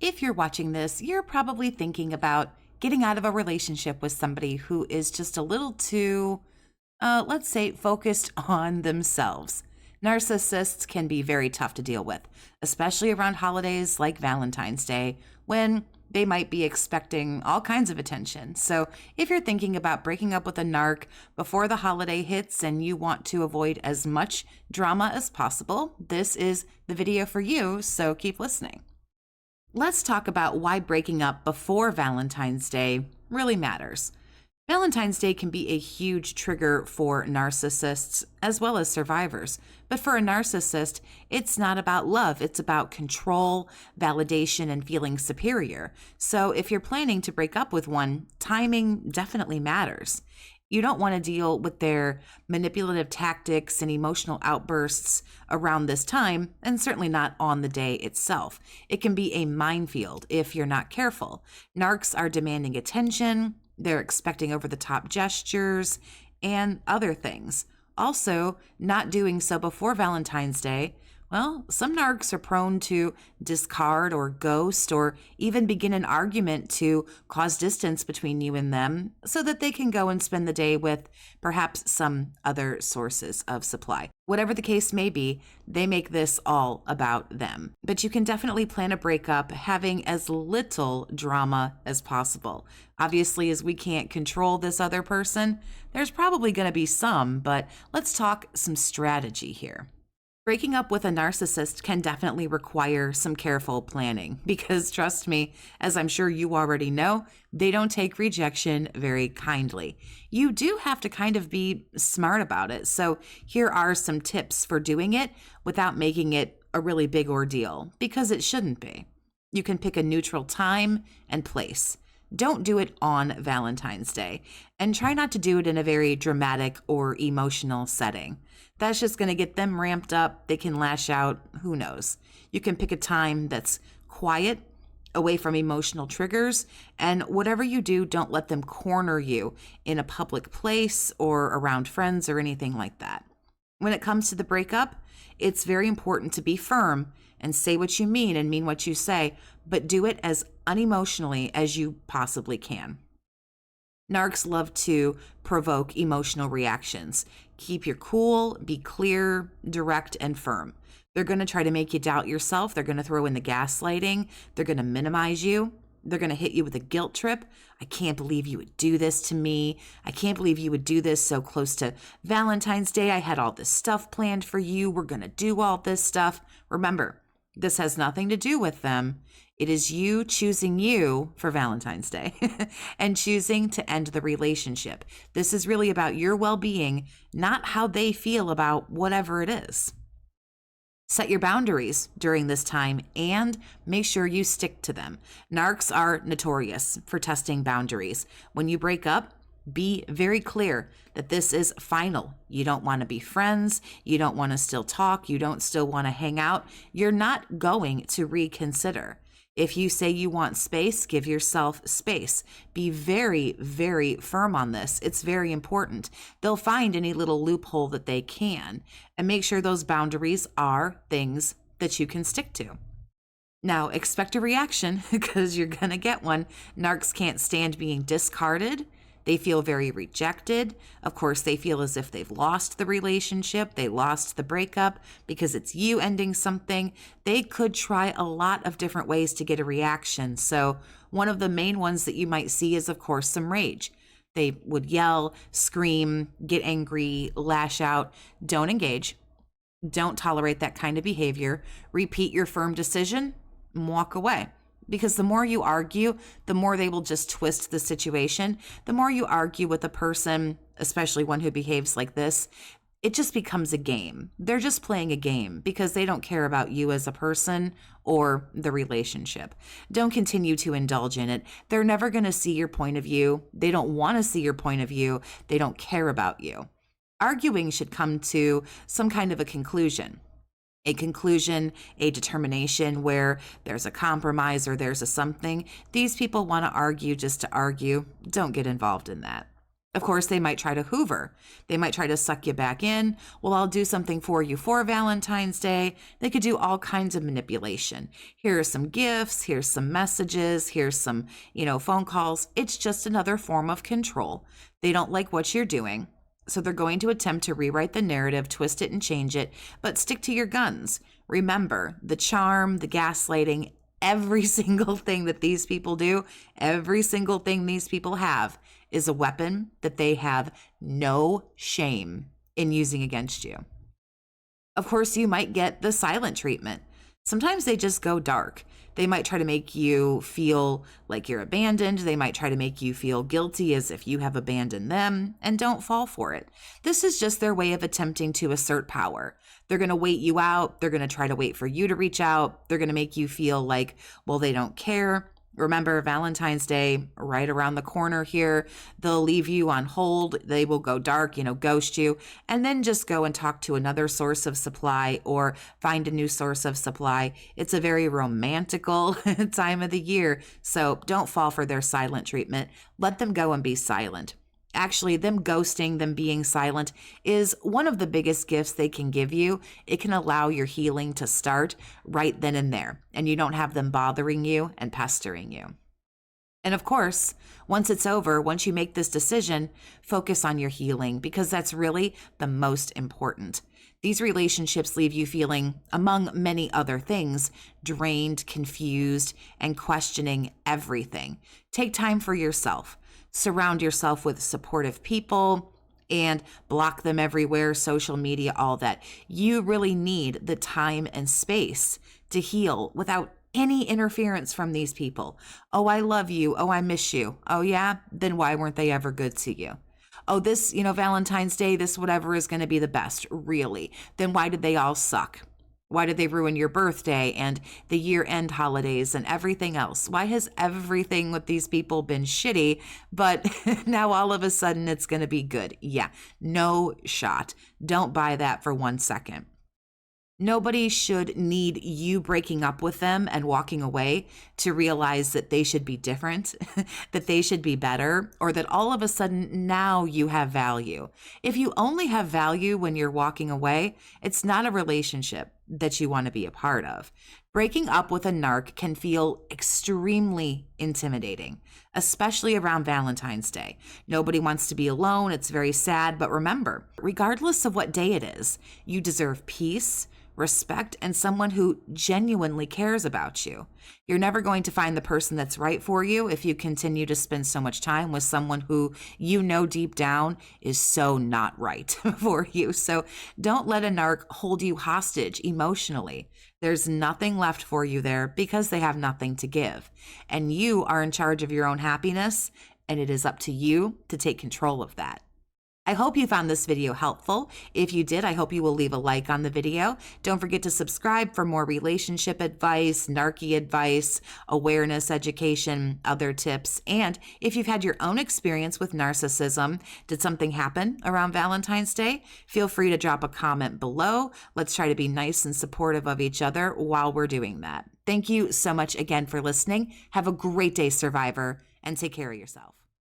If you're watching this, you're probably thinking about getting out of a relationship with somebody who is just a little too, let's say, focused on themselves. Narcissists can be very tough to deal with, especially around holidays like Valentine's Day, when they might be expecting all kinds of attention. So, if you're thinking about breaking up with a narc before the holiday hits and you want to avoid as much drama as possible, this is the video for you, so keep listening. Let's talk about why breaking up before Valentine's Day really matters. Valentine's Day can be a huge trigger for narcissists as well as survivors. But for a narcissist, it's not about love, it's about control, validation, and feeling superior. So if you're planning to break up with one, timing definitely matters. You don't want to deal with their manipulative tactics and emotional outbursts around this time, and certainly not on the day itself. It can be a minefield if you're not careful. Narcs are demanding attention, they're expecting over-the-top gestures, and other things. Also, not doing so before Valentine's Day, well, some narcs are prone to discard or ghost or even begin an argument to cause distance between you and them so that they can go and spend the day with perhaps some other sources of supply. Whatever the case may be, they make this all about them. But you can definitely plan a breakup having as little drama as possible. Obviously, as we can't control this other person, there's probably going to be some, but let's talk some strategy here. Breaking up with a narcissist can definitely require some careful planning because, trust me, as I'm sure you already know, they don't take rejection very kindly. You do have to kind of be smart about it. So here are some tips for doing it without making it a really big ordeal, because it shouldn't be. You can pick a neutral time and place. Don't do it on Valentine's Day, and try not to do it in a very dramatic or emotional setting. That's just going to get them ramped up. They can lash out. Who knows? You can pick a time that's quiet, away from emotional triggers, and whatever you do, don't let them corner you in a public place or around friends or anything like that. When it comes to the breakup, it's very important to be firm and say what you mean and mean what you say, but do it as unemotionally as you possibly can. Narcs love to provoke emotional reactions. Keep your cool, be clear, direct, and firm. They're going to try to make you doubt yourself. They're going to throw in the gaslighting. They're going to minimize you. They're going to hit you with a guilt trip. I can't believe you would do this to me. I can't believe you would do this so close to Valentine's Day. I had all this stuff planned for you. We're going to do all this stuff. Remember, this has nothing to do with them. It is you choosing you for Valentine's Day and choosing to end the relationship. This is really about your well-being, not how they feel about whatever it is. Set your boundaries during this time and make sure you stick to them. Narcs are notorious for testing boundaries. When you break up, be very clear that this is final. You don't want to be friends. You don't want to still talk. You don't still want to hang out. You're not going to reconsider. If you say you want space, give yourself space. Be very, very firm on this. It's very important. They'll find any little loophole that they can, and make sure those boundaries are things that you can stick to. Now, expect a reaction because you're going to get one. Narcs can't stand being discarded. They feel very rejected. Of course, they feel as if they've lost the relationship. They lost the breakup because it's you ending something. They could try a lot of different ways to get a reaction. So one of the main ones that you might see is, of course, some rage. They would yell, scream, get angry, lash out. Don't engage. Don't tolerate that kind of behavior. Repeat your firm decision and walk away. Because the more you argue, the more they will just twist the situation. The more you argue with a person, especially one who behaves like this, it just becomes a game. They're just playing a game because they don't care about you as a person or the relationship. Don't continue to indulge in it. They're never going to see your point of view. They don't want to see your point of view. They don't care about you. Arguing should come to some kind of a conclusion. A conclusion, a determination where there's a compromise or there's a something. These people want to argue just to argue. Don't get involved in that. Of course, they might try to hoover. They might try to suck you back in. Well, I'll do something for you for Valentine's Day. They could do all kinds of manipulation. Here are some gifts. Here's some messages. Here's some, phone calls. It's just another form of control. They don't like what you're doing. So they're going to attempt to rewrite the narrative, twist it and change it, but stick to your guns. Remember, the charm, the gaslighting, every single thing that these people do, every single thing these people have is a weapon that they have no shame in using against you. Of course, you might get the silent treatment. Sometimes they just go dark. They might try to make you feel like you're abandoned. They might try to make you feel guilty as if you have abandoned them, and don't fall for it. This is just their way of attempting to assert power. They're going to wait you out. They're going to try to wait for you to reach out. They're going to make you feel like, well, they don't care. Remember, Valentine's Day, right around the corner here. They'll leave you on hold. They will go dark, ghost you, and then just go and talk to another source of supply or find a new source of supply. It's a very romantical time of the year, so don't fall for their silent treatment. Let them go and be silent. Actually, them ghosting, them being silent is one of the biggest gifts they can give you. It can allow your healing to start right then and there, and you don't have them bothering you and pestering you. And of course, once it's over, once you make this decision, focus on your healing, because that's really the most important. These relationships leave you feeling, among many other things, drained, confused, and questioning everything. Take time for yourself. Surround yourself with supportive people and block them everywhere, social media, all that. You really need the time and space to heal without any interference from these people. Oh, I love you. Oh, I miss you. Oh, yeah? Then why weren't they ever good to you? Oh, this, Valentine's Day, this whatever is going to be the best. Really? Then why did they all suck? Why did they ruin your birthday and the year-end holidays and everything else? Why has everything with these people been shitty, but now all of a sudden it's going to be good? Yeah, no shot. Don't buy that for 1 second. Nobody should need you breaking up with them and walking away to realize that they should be different, that they should be better, or that all of a sudden now you have value. If you only have value when you're walking away, it's not a relationship that you want to be a part of. Breaking up with a narc can feel extremely intimidating, especially around Valentine's Day. Nobody wants to be alone. It's very sad. But remember, regardless of what day it is, you deserve peace, respect, and someone who genuinely cares about you. You're never going to find the person that's right for you if you continue to spend so much time with someone who deep down is so not right for you. So don't let a narc hold you hostage emotionally. There's nothing left for you there because they have nothing to give. And you are in charge of your own happiness, and it is up to you to take control of that. I hope you found this video helpful. If you did, I hope you will leave a like on the video. Don't forget to subscribe for more relationship advice, narky advice, awareness education, other tips. And if you've had your own experience with narcissism, did something happen around Valentine's Day? Feel free to drop a comment below. Let's try to be nice and supportive of each other while we're doing that. Thank you so much again for listening. Have a great day, survivor, and take care of yourself.